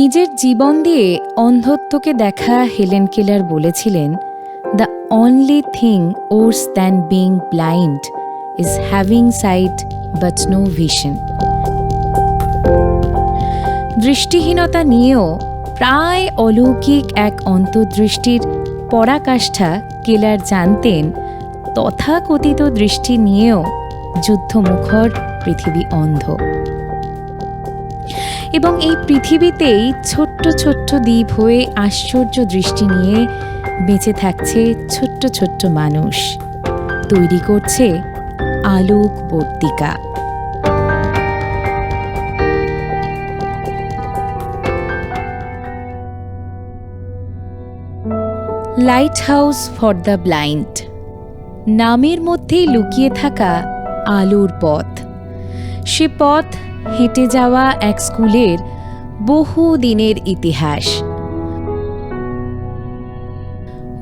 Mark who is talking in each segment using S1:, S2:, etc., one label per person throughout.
S1: নিজের জীবন দিয়ে অন্ধত্বকে দেখা হেলেন কেলার বলেছিলেন, the only thing worse than being blind is having sight but no vision. দৃষ্টিহীনতা নিয়েও প্রায় অলৌকিক এক অন্তর্দৃষ্টির পরাকাষ্ঠা কেলার জানতেন। তথাকথিত দৃষ্টি নিয়েও যুদ্ধমুখর পৃথিবী অন্ধ, এবং এই পৃথিবীতেই ছোট্ট ছোট্ট দ্বীপ হয়ে আশ্চর্য দৃষ্টি নিয়ে বেঁচে থাকছে ছোট্ট ছোট্ট মানুষ, তৈরি করছে আলোকবর্তিকা। Lighthouse for the blind, নামের মধ্যেই লুকিয়ে থাকা আলোর পথ। সে পথ হেঁটে যাওয়া এক স্কুলের বহু দিনের ইতিহাস।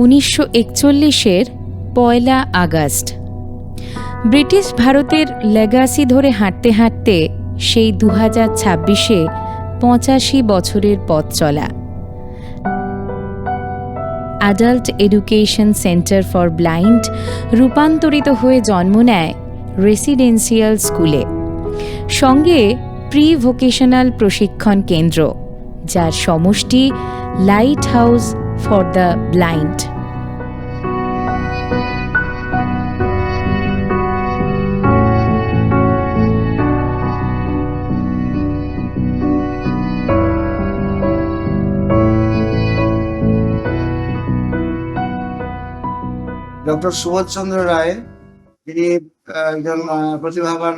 S1: 1941-এর 1 আগস্ট ব্রিটিশ ভারতের লেগাসি ধরে হাঁটতে হাঁটতে সেই 2026-এ 85 বছরের পথ চলা। Adult education centre for blind রূপান্তরিত হয়ে জন্ম নেয় রেসিডেন্সিয়াল স্কুলে, সঙ্গে প্রি ভোকেশনাল প্রশিক্ষণ কেন্দ্র, যার সমষ্টি lighthouse for the blind.
S2: Doctor Subodhchandra Roy, তিনি একজন প্রতিভাবান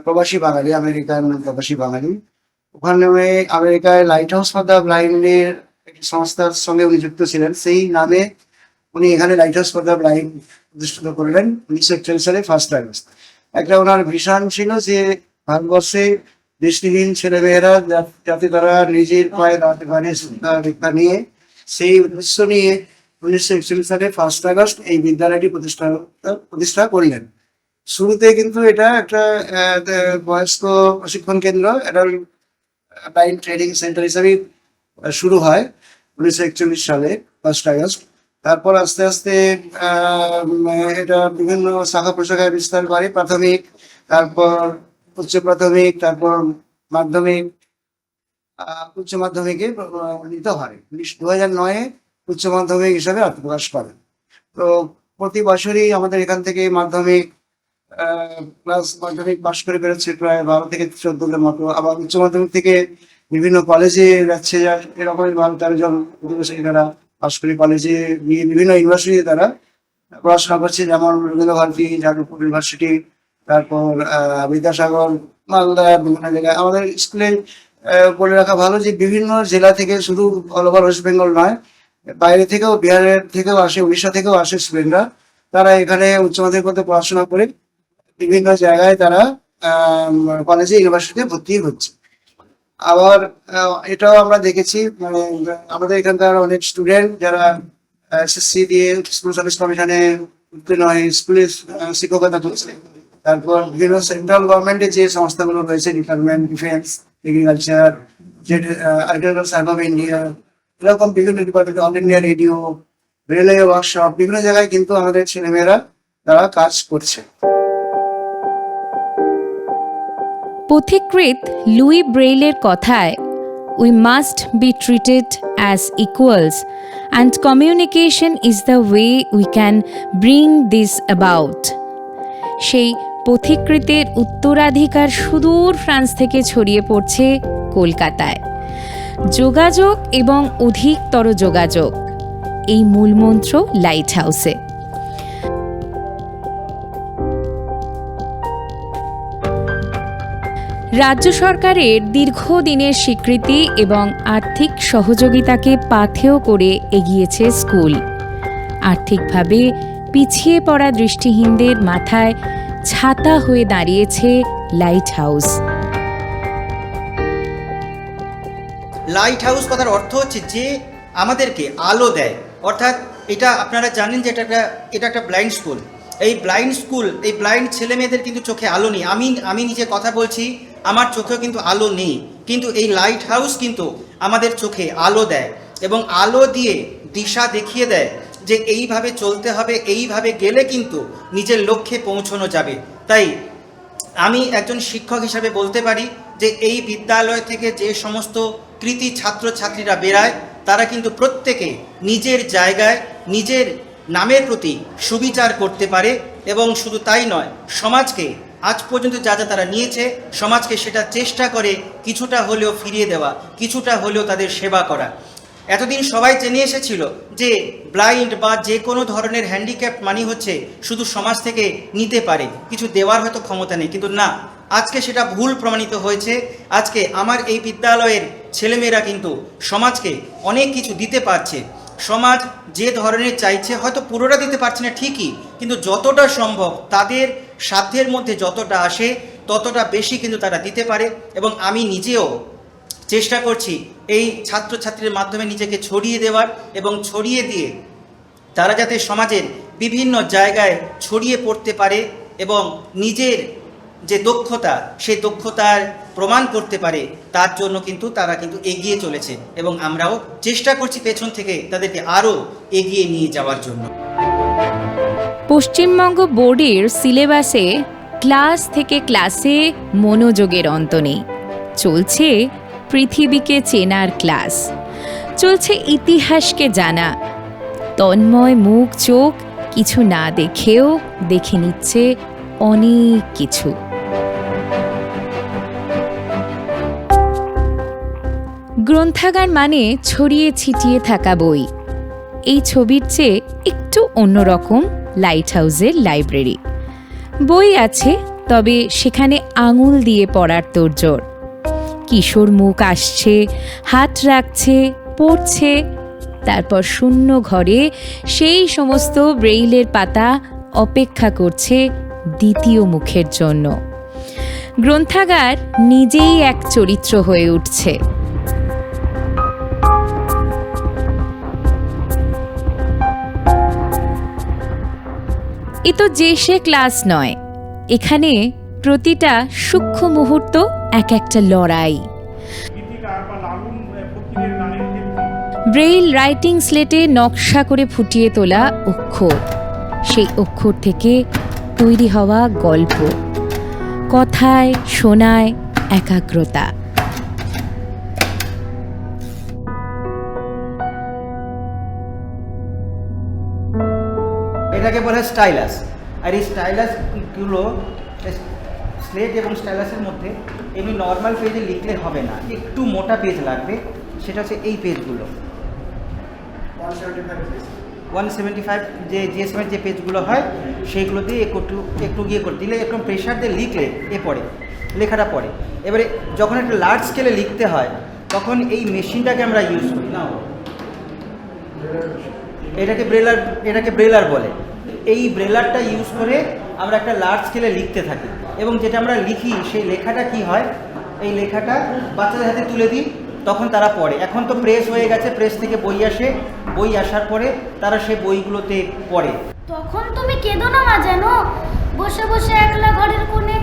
S2: প্রবাসী বাঙালি, আমেরিকান প্রবাসী বাঙালি। ওখানে আমেরিকায় লাইট হাউস ফর দ্য ব্লাইন্ডের একটি সংস্থার সঙ্গে উনি যুক্ত ছিলেন। সেই নামে উনি এখানে light house for the blind প্রতিষ্ঠিত করলেন 1941 সালে 1 আগস্ট। একটা ওনার ভিশন ছিল যে ভারতবর্ষে দৃষ্টিহীন ছেলেমেয়েরা যাতে তারা নিজের পায়ে দাঁড়াতে পারে শিক্ষা নিয়ে, সেই উদ্দেশ্য নিয়ে 1941 সালে 1 আগস্ট এই বিদ্যালয়টি প্রতিষ্ঠা করলেন। শুরুতে কিন্তু এটা একটা বয়স্ক প্রশিক্ষণ কেন্দ্র, অ্যাডাল্ট ব্লাইন্ড ট্রেনিং সেন্টার হিসাবে শুরু হয় 1941 সালে 1 আগস্ট। তারপর আস্তে আস্তে এটা বিভিন্ন শাখা প্রশাখায় বিস্তার করে। প্রাথমিক, তারপর উচ্চ প্রাথমিক, তারপর মাধ্যমিক, উচ্চ মাধ্যমিকে উন্নীত হয়। 2009-এ উচ্চ মাধ্যমিক হিসাবে আত্মপ্রকাশ করে। তো প্রতি বছরই আমাদের এখান থেকে মাধ্যমিক পাশ করে বেরোচ্ছে প্রায় 12 থেকে 14 জনের মতো। আবার উচ্চ মাধ্যমিক থেকে বিভিন্ন কলেজে যাচ্ছে, এরকমই 12-13 জন তারা পাশ করে কলেজে গিয়ে বিভিন্ন ইউনিভার্সিটি তারা পড়াশোনা করছে, যেমন রবীন্দ্র ভারতী, যাদবপুর ইউনিভার্সিটি, তারপর বিদ্যাসাগর, মালদা, বিভিন্ন জায়গায়। আমাদের স্কুলে বলে রাখা ভালো যে বিভিন্ন জেলা থেকে, শুধু অল ওভার ওয়েস্ট বেঙ্গল নয়, বাইরে থেকেও, বিহারের থেকেও আসে, উড়িষ্যা থেকেও আসে স্টুডেন্টরা। তারা এখানে উচ্চ মাধ্যমিক পর্যন্ত পড়াশোনা করে বিভিন্ন জায়গায় তারা কলেজে, ইউনিভার্সিটিতে ভর্তি হচ্ছে। আবার এটাও আমরা দেখেছি, মানে আমাদের এখানকার অনেক স্টুডেন্ট যারা এসএসসি দিয়ে স্কুল সার্ভিস কমিশনে উত্তীর্ণ হয়ে স্কুলে শিক্ষকতা করছে। তারপর বিভিন্ন সেন্ট্রাল গভর্নমেন্টের যে সংস্থাগুলো রয়েছে, department, defence, agriculture, agriculture survey of India, এরকম বিভিন্ন department, all India radio, railway workshop, বিভিন্ন জায়গায় কিন্তু আমাদের ছেলেমেয়েরা তারা কাজ করছে।
S1: পথিকৃৎ লুই ব্রেইলের কথায়, we must be treated as equals and communication is the way we can bring this about. সেই পথিকৃতের উত্তরাধিকার সুদূর ফ্রান্স থেকে ছড়িয়ে পড়ছে কলকাতায়। যোগাযোগ এবং অধিকতর যোগাযোগ, এই মূলমন্ত্র লাইট হাউসে। রাজ্য সরকারের দীর্ঘদিনের স্বীকৃতি এবং আর্থিক সহযোগিতাকে পাথেয় করে এগিয়েছে স্কুল। আর্থিকভাবে পিছিয়ে পড়া দৃষ্টিহীনদের মাথায় ছাতা হয়ে দাঁড়িয়েছে লাইট হাউস।
S3: লাইট হাউস কথার অর্থ হচ্ছে যে আমাদেরকে আলো দেয়। অর্থাৎ এটা আপনারা জানেন যে এটা একটা ব্লাইন্ড স্কুল। এই ব্লাইন্ড ছেলে মেয়েদের কিন্তু চোখে আলো নেই। আমি নিজে কথা বলছি, আমার চোখেও কিন্তু আলো নেই, কিন্তু এই লাইট হাউস কিন্তু আমাদের চোখে আলো দেয় এবং আলো দিয়ে দিশা দেখিয়ে দেয় যে এইভাবে চলতে হবে, এইভাবে গেলে কিন্তু নিজের লক্ষ্যে পৌঁছানো যাবে। তাই আমি একজন শিক্ষক হিসাবে বলতে পারি যে এই বিদ্যালয় থেকে যে সমস্ত কৃতি ছাত্রছাত্রীরা বেরায় তারা কিন্তু প্রত্যেকে নিজের জায়গায় নিজের নামের প্রতি সুবিচার করতে পারে এবং শুধু তাই নয়, সমাজকে আজ পর্যন্ত যা যা তারা নিয়েছে সমাজকে সেটা চেষ্টা করে কিছুটা হলেও ফিরিয়ে দেওয়া, কিছুটা হলেও তাদের সেবা করা। এতদিন সবাই জেনে এসেছিল যে ব্লাইন্ড বা যে কোনো ধরনের হ্যান্ডিক্যাপ মানে হচ্ছে শুধু সমাজ থেকে নিতে পারে, কিছু দেওয়ার হয়তো ক্ষমতা নেই, কিন্তু না, আজকে সেটা ভুল প্রমাণিত হয়েছে। আজকে আমার এই বিদ্যালয়ের ছেলেমেয়েরা কিন্তু সমাজকে অনেক কিছু দিতে পারছে। সমাজ যে ধরনের চাইছে হয়তো পুরোটা দিতে পারছে না ঠিকই, কিন্তু যতটা সম্ভব তাদের সাধ্যের মধ্যে যতটা আসে ততটা বেশি কিন্তু তারা দিতে পারে। এবং আমি নিজেও চেষ্টা করছি এই ছাত্রছাত্রীর মাধ্যমে নিজেকে ছড়িয়ে দেওয়ার এবং ছড়িয়ে দিয়ে তারা যাতে সমাজের বিভিন্ন জায়গায় ছড়িয়ে পড়তে পারে এবং নিজের যে দক্ষতা সেই দক্ষতার প্রমাণ করতে পারে, তার জন্য কিন্তু তারা কিন্তু এগিয়ে চলেছে এবং আমরাও চেষ্টা করছি পেছন থেকে তাদেরকে আরও এগিয়ে নিয়ে যাওয়ার জন্য।
S1: পশ্চিমবঙ্গ বোর্ডের সিলেবাসে ক্লাস থেকে ক্লাসে মনোযোগের অন্ত নেই। চলছে পৃথিবীকে চেনার ক্লাস, চলছে ইতিহাসকে জানা। তন্ময় মুখ চোখ কিছু না দেখেও দেখে নিচ্ছে অনেক কিছু। গ্রন্থাগার মানে ছড়িয়ে ছিটিয়ে থাকা বই। এই ছবির চেয়ে একটু অন্যরকম লাইট হাউসের লাইব্রেরি। বই আছে, তবে সেখানে আঙুল দিয়ে পড়ার তোড়জোড়। কিশোর মুখ আসছে, হাত রাখছে, পড়ছে, তারপর শূন্য ঘরে সেই সমস্ত ব্রেইলের পাতা অপেক্ষা করছে দ্বিতীয় মুখের জন্য। গ্রন্থাগার নিজেই এক চরিত্র হয়ে উঠছে। এ তো যে সে ক্লাস নয়, এখানে প্রতিটা সূক্ষ্ম মুহূর্ত এক একটা লড়াই। ব্রেইল রাইটিং স্লেটে নকশা করে ফুটিয়ে তোলা অক্ষর, সেই অক্ষর থেকে তৈরি হওয়া গল্প, কথায় শোনায় একাগ্রতা।
S3: এটাকে বলে স্টাইলাস। আর এই স্টাইলাসগুলো স্লেট এবং স্টাইলাসের মধ্যে এমনি নর্মাল পেজে লিখলে হবে না, একটু মোটা পেজ লাগবে। সেটা হচ্ছে এই পেজগুলো 175 যে জিএসএমের যে পেজগুলো হয় সেইগুলো দিয়ে একটু গিয়ে করে দিলে একটু প্রেশার দিয়ে লিখলে লেখাটা পড়ে। এবারে যখন একটা লার্জ স্কেলে লিখতে হয় তখন এই মেশিনটাকে আমরা ইউজ করি না, এটাকে ব্রেলার বলে। এই ব্রেলারটা ইউজ করে আমরা একটা লার্জ স্কেলে লিখতে থাকি এবং যেটা আমরা লিখি সেই লেখাটা কি হয়, এই লেখাটা বাচ্চাদের হাতে তুলে দিই, তখন তারা পড়ে। এখন তো প্রেস হয়ে গেছে, প্রেস থেকে বই আসে, বই আসার পরে তারা সেই বইগুলোতে পড়ে।
S4: তখন তুমি কেঁদো না মা, যেন বসে বসে একলা ঘরের কোণে।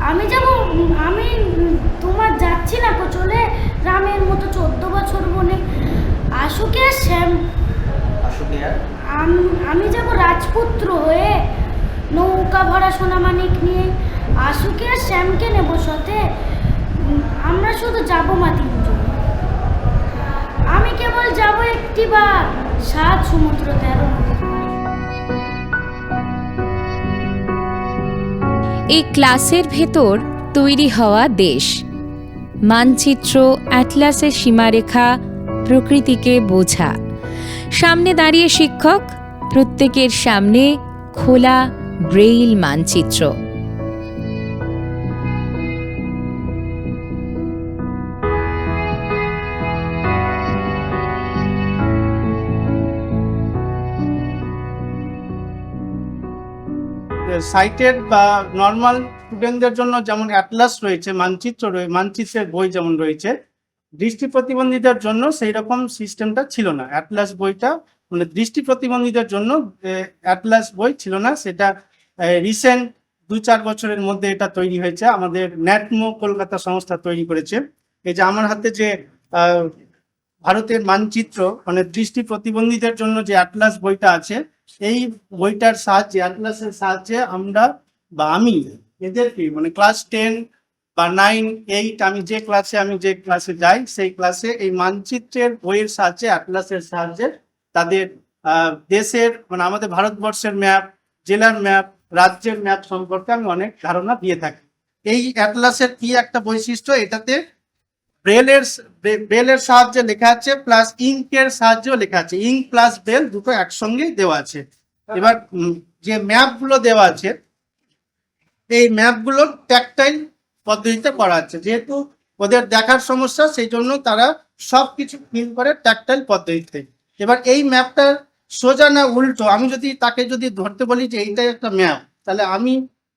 S4: আমি তোমার যাচ্ছি না কো চলে রামের মতো 14 বছর বনে। আশুকে আর শ্যাম, আমি যাব রাজপুত্র হয়ে নৌকা ভরা সোনামানিক নিয়ে। আশুকে আর শ্যামকে নেব সাথে, আমরা শুধু যাব মা 3 জন। আমি কেবল যাব একটিবার, 7 সমুদ্র 13 নদী।
S1: এই ক্লাসের ভেতর তৈরি হওয়া দেশ, মানচিত্র, অ্যাটলাসের সীমারেখা, প্রকৃতিকে বোঝা। সামনে দাঁড়িয়ে শিক্ষক, প্রত্যেকের সামনে খোলা ব্রেইল মানচিত্র।
S5: সাইটের বা নর্মাল স্টুডেন্টদের জন্য যেমন অ্যাটলাস রয়েছে, মানচিত্রের বই যেমন রয়েছে, দৃষ্টি প্রতিবন্ধীদের জন্য সেই রকম সিস্টেমটা ছিল না। অ্যাটলাস বইটা মানে দৃষ্টি প্রতিবন্ধীদের জন্য অ্যাটলাস বই ছিল না, সেটা রিসেন্ট 2-4 বছরের মধ্যে এটা তৈরি হয়েছে। আমাদের ন্যাটমো কলকাতা সংস্থা তৈরি করেছে। এই যে আমার হাতে যে আহ, ভারতের মানচিত্র মানে দৃষ্টি প্রতিবন্ধীদের জন্য যে অ্যাটলাস বইটা আছে, এই বইটার সাহায্যে অ্যাটলাসের সাহায্যে আমরা বা আমি এদেরকে মানে ক্লাস 10 বা 9, 8 আমি যে ক্লাসে যাই সেই ক্লাসে এই মানচিত্রের বইয়ের সাহায্যে অ্যাটলাসের সাহায্যে তাদের দেশের মানে আমাদের ভারতবর্ষের ম্যাপ, জেলার ম্যাপ, রাজ্যের ম্যাপ সম্পর্কে আমি অনেক ধারণা দিয়ে থাকি। এই অ্যাটলাসের কি একটা বৈশিষ্ট্য, এটাতে ব্রেলের সাহায্যে লেখা আছে প্লাস ইঙ্কের সাহায্যেও লেখা আছে, ইঙ্ক প্লাস ব্রেল দুটো একসঙ্গেই দেওয়া আছে। এবার যে ম্যাপগুলো দেওয়া আছে এই ম্যাপগুলো ট্যাকটাইল পদ্ধতিতে করা আছে, যেহেতু ওদের দেখার সমস্যা সেই জন্য তারা সবকিছু ফিল করে ট্যাকটাইল পদ্ধতিতে। এবার এই ম্যাপটা সোজা না উল্টো, আমি যদি তাকে যদি ধরতে বলি যে এইটাই একটা ম্যাপ, তাহলে আমি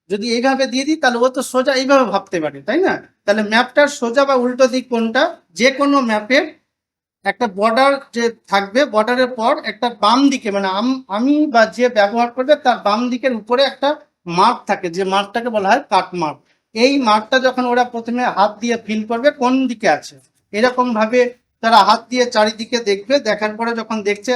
S5: যদি এইভাবে দিয়ে দিই তাহলে ও তো সোজা এইভাবে ভাবতে পারে, তাই না? তাহলে ম্যাপটার সোজা বা উল্টো দিক কোনটা? যে কোনো ম্যাপের একটা বর্ডার যে থাকবে, বর্ডারের পর একটা বাম দিকে মানে আমি বা যে ব্যবহার করবে তার বাম দিকের উপরে একটা মার্ক থাকে, যে মার্কটাকে বলা হয় কাট মার্ক। এই মার্কটা যখন ওরা প্রথমে হাত দিয়ে ফিল করবে কোন দিকে আছে, এরকম ভাবে তারা হাত দিয়ে চারিদিকে দেখবে, দেখার পরে যখন দেখছে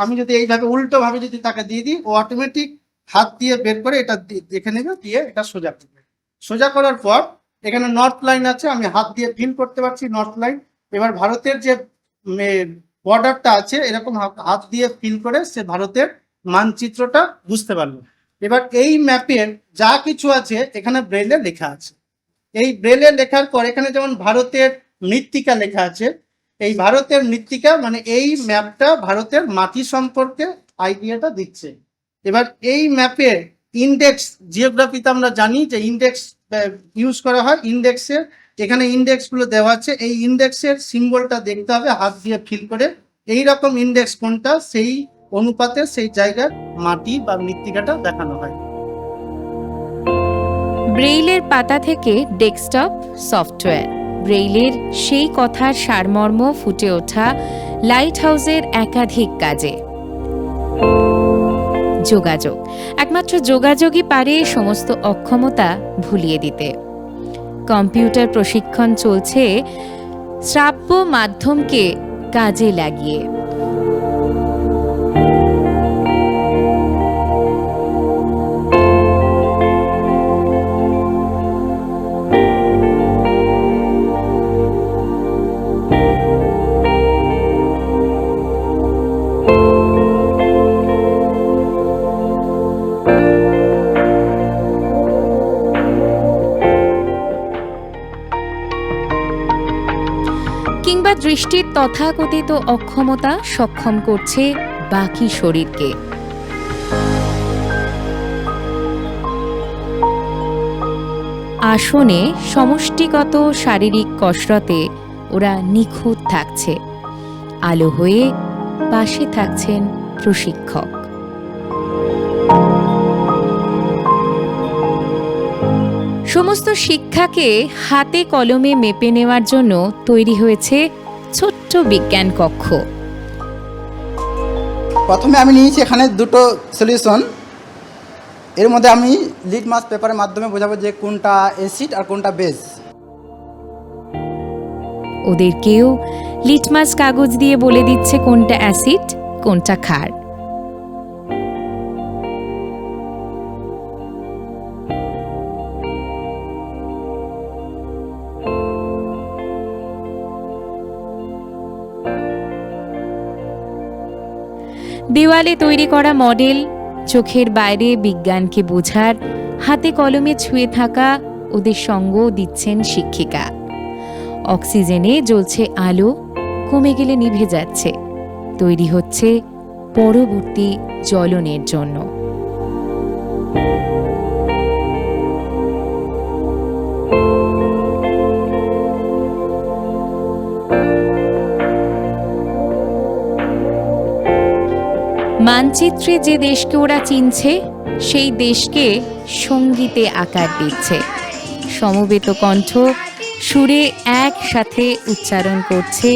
S5: আমি যদি এইভাবে উল্টো ভাবে যদি তাকে দিয়ে দিই, ও অটোমেটিক হাত দিয়ে বের করে এটা দেখে নেবে, দিয়ে এটা সোজা করবে। সোজা করার পর এখানে নর্থ লাইন আছে, আমি হাত দিয়ে ফিল করতে পারছি নর্থ লাইন। এবার ভারতের যে বর্ডারটা আছে এরকম হাত দিয়ে ফিল করে সে ভারতের মানচিত্রটা বুঝতে পারলো। এবার এই ম্যাপের যা কিছু আছে এখানে ব্রেলে লেখা আছে। এই ব্রেলে লেখার পর এখানে যেমন ভারতের মৃত্তিকা লেখা আছে, এই ভারতের মৃত্তিকা মানে এই ম্যাপটা ভারতের মাটি সম্পর্কে আইডিয়াটা দিচ্ছে। এবার এই ম্যাপের ইন্ডেক্স, জিওগ্রাফিতে আমরা জানি যে ইন্ডেক্স ইউজ করা হয়, ইন্ডেক্সের এখানে ইন্ডেক্সগুলো দেওয়া আছে, এই ইন্ডেক্সের সিম্বলটা দেখতে হবে হাত দিয়ে ফিল করে, এই রকম ইন্ডেক্স কোনটা সেই অনুপাতে সেই জায়গার মাটি বা মৃত্তিকাটা দেখানো হয়।
S1: ব্রেইলের পাতা থেকে ডেস্কটপ সফটওয়্যার, ব্রেইলের সেই কথার সারমর্ম ফুটে ওঠা লাইট হাউসের একাধিক কাজে। যোগাযোগ, একমাত্র যোগাযোগই পারে সমস্ত অক্ষমতা ভুলিয়ে দিতে। কম্পিউটার প্রশিক্ষণ চলছে শ্রাব্য মাধ্যমকে কাজে লাগিয়ে। কিংবা দৃষ্টির তথাকথিত অক্ষমতা সক্ষম করছে বাকি শরীরকে। আসনে সমষ্টিগত শারীরিক কসরতে ওরা নিখুঁত থাকছে, আলো হয়ে পাশে থাকছেন প্রশিক্ষক। সমস্ত শিক্ষাকে হাতে কলমে মেপে নেওয়ার জন্য তৈরি হয়েছে ছোট্ট বিজ্ঞান কক্ষ।
S6: প্রথমে আমি নিয়েছি এখানে দুটো সলিউশন, এর মধ্যে আমি লিটমাস পেপারের মাধ্যমে বোঝাবো যে কোনটা অ্যাসিড আর কোনটা বেস।
S1: ওদেরকেও লিটমাস কাগজ দিয়ে বলে দিচ্ছে কোনটা অ্যাসিড কোনটা ক্ষার। দেওয়ালে তৈরি করা মডেল, চোখের বাইরে বিজ্ঞানকে বোঝার হাতে কলমে ছুঁয়ে থাকা ওদের সঙ্গও দিচ্ছেন শিক্ষিকা। অক্সিজেনে জ্বলছে আলো, কমে গেলে নিভে যাচ্ছে, তৈরি হচ্ছে পরবর্তী জ্বলনের জন্য। মানচিত্রে যে দেশকে ওরা চিনছে সেই দেশকে সঙ্গীতে আকার দিচ্ছে। সমবেত কণ্ঠ সুরে একসাথে উচ্চারণ করছে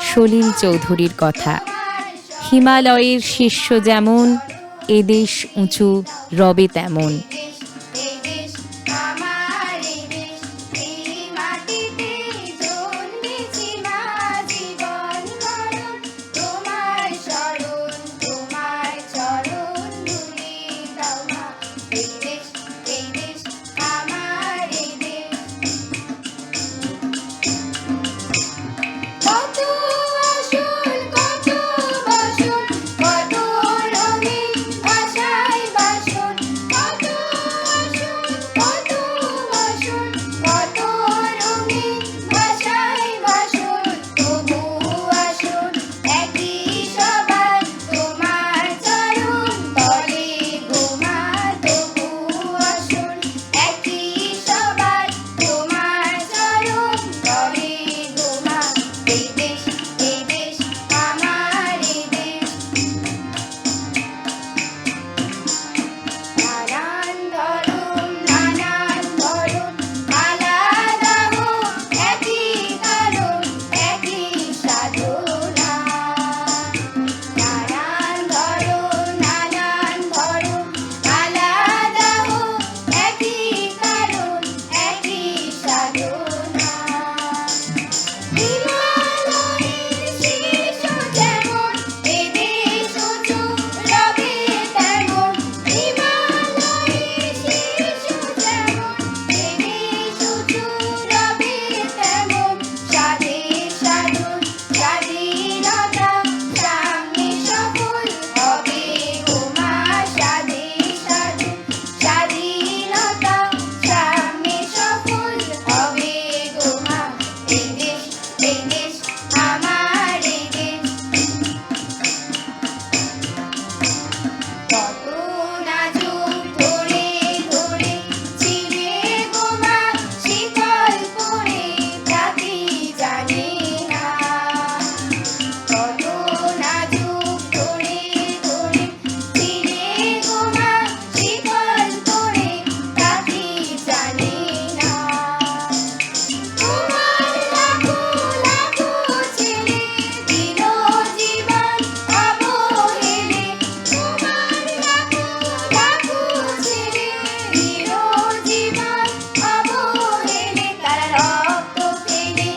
S1: সলিল চৌধুরীর কথা। হিমালয়ের শীর্ষ যেমন, এদেশ উঁচু রবে তেমন।
S7: এই দেশ আমার, এই দেশ এই মাটিতে জন্মেছি। এই দেশ আমার এই দেশ। কত না যুগ ধরে ধরে ছিলে গোমা শিকল পরে জাতি জানে না। কত না যুগ ধরে ধরে ছিলে গোমা শিকল পরে জাতি জানে না। তোমার লাখো লাখো ছেলে দিল জীবন অবহেলে। তোমার লাখো লাখো ছেলে দিল জীবন অবহেলে। তারা রক্ত ফেলে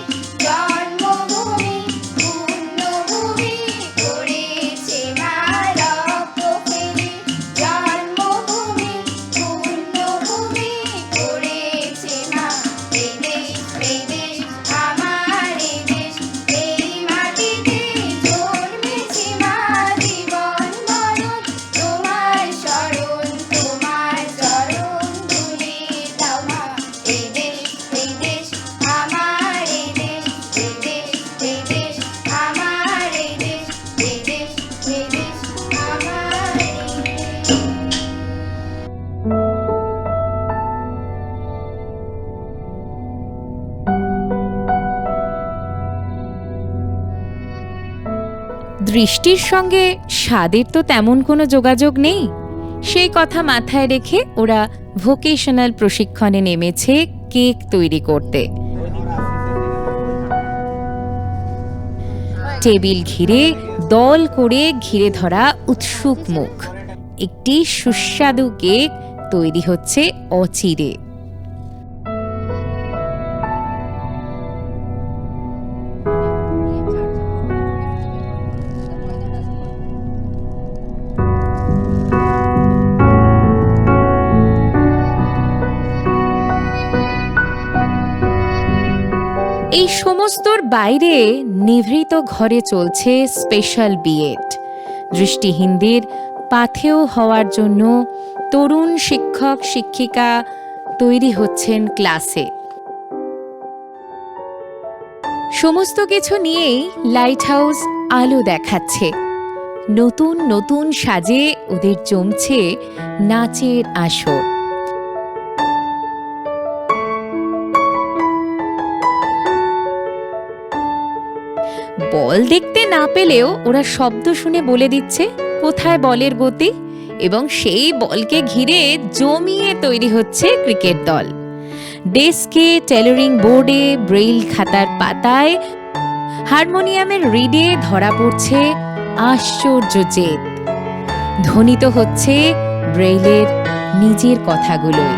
S7: জন্মভূমি পুণ্যভূমি করেছে মা। রক্ত ফেলে জন্মভূমি পুণ্যভূমি করেছে মা। এই দেশ আমার এই দেশ। এই মাটিতে জন্মেছে মা। জীবন মরণ তোমার শরণ, তোমার চরণ ধুলি দাও মা। এই দেশ আমার এই দেশ। এই দেশ আমার এই দেশ। এই দেশ আমার এই দেশ।
S1: দৃষ্টির সঙ্গে স্বাদের তো তেমন কোনো যোগাযোগ নেই। সেই কথা মাথায় রেখে ওরা ভোকেশনাল প্রশিক্ষণে নেমেছে কেক তৈরি করতে। টেবিল ঘিরে দল করে ঘিরে ধরা উৎসুক মুখ। একটি সুস্বাদু কেক তৈরি হচ্ছে অচিরে। এই সমস্তর বাইরে নিভৃত ঘরে চলছে স্পেশাল বিএড। দৃষ্টিহীনদের পাথেয় হওয়ার জন্য তরুণ শিক্ষক শিক্ষিকা তৈরি হচ্ছেন ক্লাসে। সমস্ত কিছু নিয়েই লাইট হাউস আলো দেখাচ্ছে। নতুন নতুন সাজে ওদের জমছে নাচের আসর। বল দেখতে না পেলেও ওরা শব্দ শুনে বলে দিচ্ছে কোথায় বলের গতি, এবং সেই বলকে ঘিরে জমিয়ে তৈরি হচ্ছে ক্রিকেট দল। ডেস্কে, টেলারিং বোর্ডে, ব্রেইল খাতার পাতায়, হারমোনিয়ামের রিডে ধরা পড়ছে আশ্চর্য জেদ। ধ্বনিত হচ্ছে ব্রেইলের নিজের কথাগুলোই।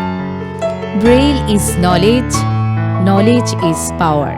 S1: Braille is knowledge, knowledge is power.